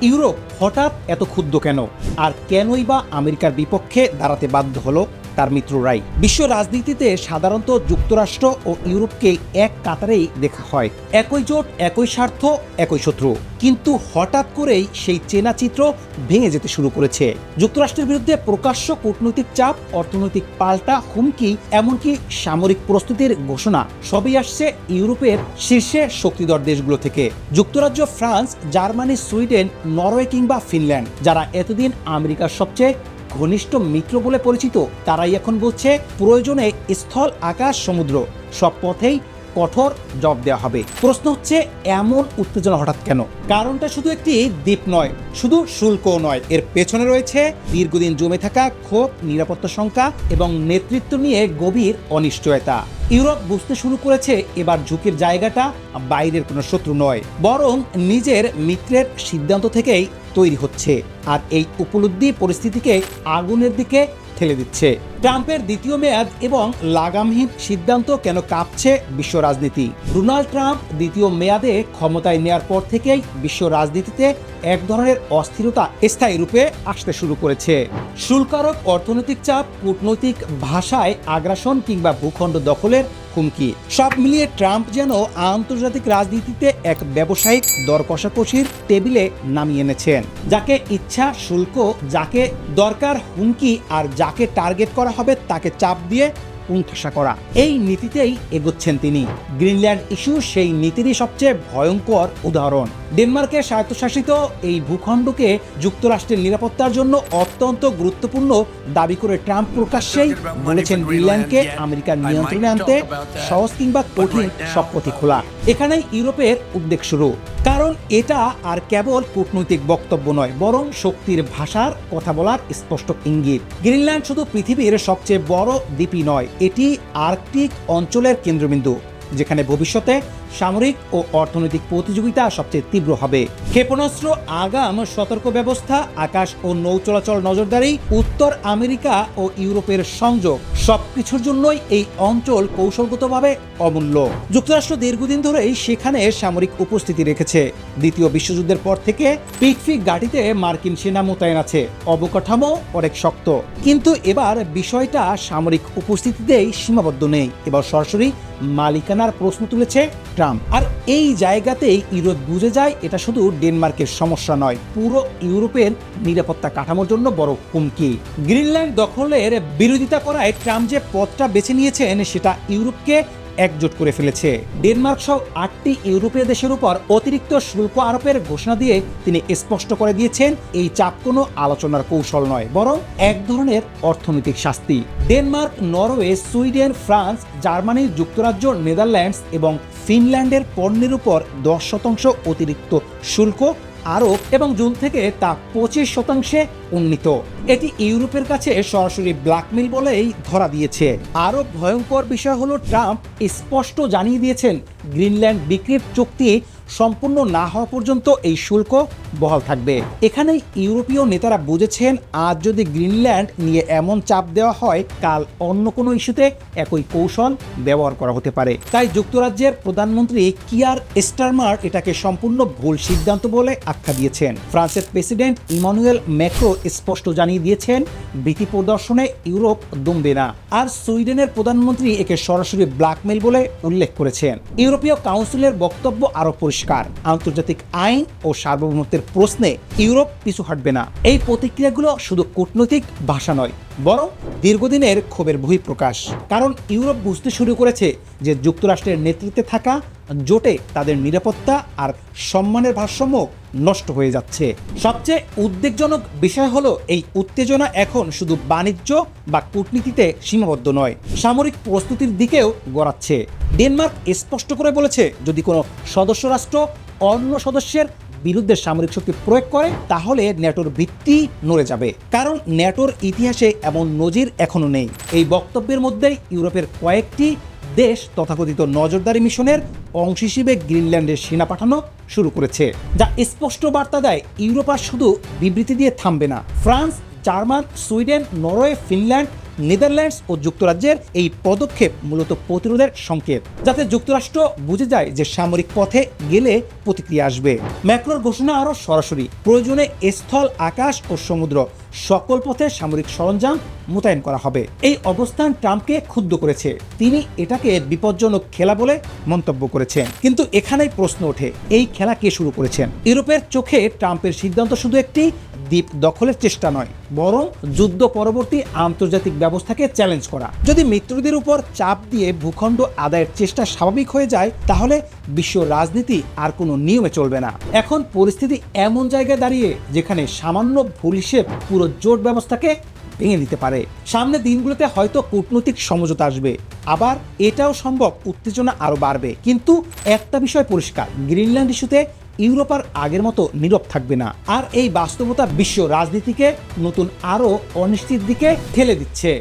Europe হঠাৎ এত ক্ষুব্ধ কেন, আর কেনই বা আমেরিকার বিপক্ষে দাঁড়াতে বাধ্য হলো তার মিত্ররাই? বিশ্ব রাজনীতিতে সাধারণত যুক্তরাষ্ট্র ও ইউরোপকে এক কাতারেই দেখা হয়। একই জোট, একই স্বার্থ, একই শত্রু। কিন্তু হঠাৎ করেই সেই চেনা চিত্র ভেঙে যেতে শুরু করেছে। যুক্তরাষ্ট্রের বিরুদ্ধে প্রকাশ্য কূটনৈতিক চাপ, অর্থনৈতিক পাল্টা হুমকি, এমনকি সামরিক প্রস্তুতির ঘোষণা সবই আসছে ইউরোপের শীর্ষে শক্তিধর দেশগুলো থেকে। যুক্তরাজ্য, ফ্রান্স, জার্মানি, সুইডেন, নরওয়ে কিংবা ফিনল্যান্ড, যারা এতদিন আমেরিকার সবচেয়ে ঘনিষ্ঠ মিত্র বলে পরিচিত, তারাই এখন বলছে প্রয়োজনে স্থল, আকাশ, সমুদ্র সব পথেই কঠোর জবাব দেওয়া হবে। প্রশ্ন হচ্ছে, এমন উত্তেজনা হঠাৎ কেন? কারণটা শুধু একটি দ্বীপ নয়, শুধু শুল্কও নয়, এর পেছনে রয়েছে দীর্ঘদিন জমে থাকা ক্ষোভ, নিরাপত্তা শঙ্কা এবং নেতৃত্ব নিয়ে গভীর অনিশ্চয়তা। ইউরোপ বুঝতে শুরু করেছে এবার ঝুঁকির জায়গাটা বাইরের কোনো শত্রু নয়, বরং নিজের মিত্রের সিদ্ধান্ত থেকেই তৈরি হচ্ছে। আর এই উপলব্ধি পরিস্থিতিকে আগুনের দিকে ঠেলে দিচ্ছে। ট্রাম্পের দ্বিতীয় মেয়াদ এবং লাগামহীন সিদ্ধান্ত কেন কাঁপছে বিশ্ব রাজনীতি? ডোনাল্ড ট্রাম্প দ্বিতীয় মেয়াদে ক্ষমতায় নেয়ার পর থেকেই বিশ্ব রাজনীতিতে এক ধরনের অস্থিরতা স্থায়ী রূপে আসতে শুরু করেছে। শুল্কারক অর্থনৈতিক চাপ, কূটনৈতিক ভাষায় আগ্রাসন কিংবা ভূখণ্ড দখলের হুমকি, সব মিলিয়ে ট্রাম্প যেন আন্তর্জাতিক রাজনীতিতে এক ব্যবসায়িক দর কষাকষির টেবিলে নামিয়ে এনেছেন। যাকে ইচ্ছা শুল্ক, যাকে দরকার হুমকি, আর যাকে টার্গেট করা হবে তাকে চাপ দিয়ে কোণঠাসা করা, এই নীতিতেই এগোচ্ছেন তিনি। গ্রিনল্যান্ড ইস্যু সেই নীতিরই সবচেয়ে ভয়ঙ্কর উদাহরণ। ডেনমার্কের স্বায়ত্তশাসিত এই ভূখণ্ডকে যুক্তরাষ্ট্রের নিরাপত্তার জন্য অত্যন্ত গুরুত্বপূর্ণ দাবি করে ট্রাম্প প্রকাশ্যেই বলেছেন গ্রিনল্যান্ডকে আমেরিকার নিয়ন্ত্রণে আনতে সহজ কিংবা কঠিন সব পথই খোলা। এখানেই ইউরোপের উদ্বেগ শুরু, কারণ এটা আর কেবল কূটনৈতিক বক্তব্য নয়, বরং শক্তির ভাষার কথা বলার স্পষ্ট ইঙ্গিত। গ্রিনল্যান্ড শুধু পৃথিবীর সবচেয়ে বড় দ্বীপই নয়, এটি আর্কটিক অঞ্চলের কেন্দ্রবিন্দু, যেখানে ভবিষ্যতে সামরিক ও অর্থনৈতিক প্রতিযোগিতা সবচেয়ে তীব্র হবে। ক্ষেপণাস্ত্র, আগাম সতর্ক ব্যবস্থা, আকাশ ও নৌ চলাচল নজরদারি, উত্তর আমেরিকা ও ইউরোপের সংযোগ, সবকিছুর জন্যই এই অঞ্চল কৌশলগতভাবে অমূল্য। যুক্তরাষ্ট্র দীর্ঘদিন ধরেই সেখানে সামরিক উপস্থিতি রেখেছে। দ্বিতীয় বিশ্বযুদ্ধের পর থেকে পিকফিক ঘাঁটিতে মার্কিন সেনা মোতায়েন আছে, অবকাঠামো অনেক শক্ত। কিন্তু এবার বিষয়টা সামরিক উপস্থিতিতেই সীমাবদ্ধ নেই, এবার সরাসরি মালিকানার প্রশ্ন তুলেছে ট্রাম্প। আর এই জায়গাতেই ইউরোপ বুঝে যায় এটা শুধু ডেনমার্কের সমস্যা নয়, পুরো ইউরোপের নিরাপত্তা কাঠামোর জন্য বড় হুমকি। গ্রিনল্যান্ড দখলের বিরোধিতা করায় ট্রাম্প যে পথটা বেছে নিয়েছেন সেটা ইউরোপকে একজোট করে ফেলেছে। ডেনমার্ক সহ 8টি ইউরোপীয় দেশের উপর অতিরিক্ত শুল্ক আরোপের ঘোষণা দিয়ে তিনি স্পষ্ট করে দিয়েছেন এই চাপ কোনো আলোচনার কৌশল নয়, বরং এক ধরনের অর্থনৈতিক শাস্তি। Denmark, Norway, Sweden, France, Germany, যুক্তরাজ্য, নেদারল্যান্ডস এবং ফিনল্যান্ডের পণ্যের উপর 10% অতিরিক্ত শুল্ক আরোপ এবং জুন থেকে তা 25% উন্নীত। এটি ইউরোপের কাছে সরাসরি ব্ল্যাকমেইল বলেই ধরা দিয়েছে। আরও ভয়ঙ্কর বিষয় হলো ট্রাম্প স্পষ্ট জানিয়ে দিয়েছেন গ্রিনল্যান্ড বিক্রির চুক্তি সম্পূর্ণ না হওয়া পর্যন্ত এই শুল্ক বহাল থাকবে। এখানে ইউরোপীয় নেতারা বুঝেছেন আজ যদি গ্রিনল্যান্ড নিয়ে এমন চাপ দেওয়া হয়, কাল অন্য কোনো ইস্যুতে একই কৌশল ব্যবহার করা হতে পারে। তাই যুক্তরাজ্যের প্রধানমন্ত্রী কিয়ার স্টারমার এটাকে সম্পূর্ণ ভুল সিদ্ধান্ত বলে আখ্যা দিয়েছেন। ফ্রান্সের প্রেসিডেন্ট ইমানুয়েল ম্যাক্রো স্পষ্ট জানিয়ে দিয়েছেন ভীতি প্রদর্শনে ইউরোপ দমবে না। আর সুইডেনের প্রধানমন্ত্রী একে সরাসরি ব্ল্যাকমেইল বলে উল্লেখ করেছেন। ইউরোপীয় কাউন্সিলের বক্তব্য আরো পরিষ্কার, আন্তর্জাতিক আইন ও সার্বভৌমত্বের প্রশ্নে ইউরোপ পিছু হাঁটবে না। এই প্রতিক্রিয়াগুলো শুধু কূটনৈতিক ভাষা নয়, বরং দীর্ঘদিনের ক্ষোভের বহিঃপ্রকাশ। কারণ ইউরোপ বুঝতে শুরু করেছে যে যুক্তরাষ্ট্রের নেতৃত্বে থাকা জোটে তাদের নিরাপত্তা আর সম্মানের ভারসাম্য নষ্ট হয়ে যাচ্ছে। সবচেয়ে উদ্বেগজনক বিষয় হলো এই উত্তেজনা এখন শুধু বাণিজ্য বা কূটনীতিতে সীমাবদ্ধ নয়, সামরিক প্রস্তুতির দিকেও গড়াচ্ছে। ডেনমার্ক স্পষ্ট করে বলেছে যদি কোনো সদস্য রাষ্ট্র অন্য সদস্যের বিরুদ্ধে সামরিক শক্তি প্রয়োগ করে তাহলে ন্যাটোর ভিত্তি নড়ে যাবে, কারণ ন্যাটোর ইতিহাসে এমন নজির এখনো নেই। এই বক্তব্যের মধ্যেই ইউরোপের কয়েকটি দেশ তথাকথিত নজরদারি মিশনের অংশ হিসেবে গ্রিনল্যান্ডে সেনা পাঠানো শুরু করেছে, যা স্পষ্ট বার্তা দেয় ইউরোপ আর শুধু বিবৃতি দিয়ে থামবে না। France, German, Sweden, Norway, Finland, Netherlands ও যুক্তরাজ্যের এই পদক্ষেপ মূলত প্রতিরোধের সংকেত, যাতে যুক্তরাষ্ট্র বুঝে যায় যে সামরিক পথে গেলে প্রতিক্রিয়া আসবে। ম্যাক্রোর ঘোষণা আরও সরাসরি, প্রয়োজনে স্থল, আকাশ ও সমুদ্র সকল পথে সামরিক সরঞ্জাম মোতায়েন করা হবে। এই অবস্থান ট্রাম্পকে ক্ষুব্ধ করেছে। তিনি এটাকে বিপজ্জনক খেলা বলে মন্তব্য করেছেন। কিন্তু এখানেই প্রশ্ন ওঠে, এই খেলা কে শুরু করেছেন? ইউরোপের চোখে ট্রাম্পের সিদ্ধান্ত শুধু একটি দ্বীপ দখলের চেষ্টা নয়, বরং যুদ্ধ পরবর্তী আন্তর্জাতিক ব্যবস্থাকে চ্যালেঞ্জ করা। যদি মিত্রদের উপর চাপ দিয়ে ভূখণ্ড আদায়ের চেষ্টা স্বাভাবিক হয়ে যায়, তাহলে বিশ্ব রাজনীতি আর কোনো নিয়মে চলবে না। এখন পরিস্থিতি এমন জায়গায় দাঁড়িয়ে যেখানে সামান্য ভুল হিসেব পুরো জোট ব্যবস্থাকে ভেঙে দিতে পারে। সামনের দিনগুলোতে হয়তো কূটনৈতিক সমঝোতা আসবে, আবার এটাও সম্ভব উত্তেজনা আরও বাড়বে। কিন্তু একটা বিষয় পরিষ্কার, গ্রিনল্যান্ড ইস্যুতে ইউরোপ আর আগের মতো নীরব থাকবে না। আর এই বাস্তবতা বিশ্ব রাজনীতিকে নতুন আরও অনিশ্চিত দিকে ঠেলে দিচ্ছে।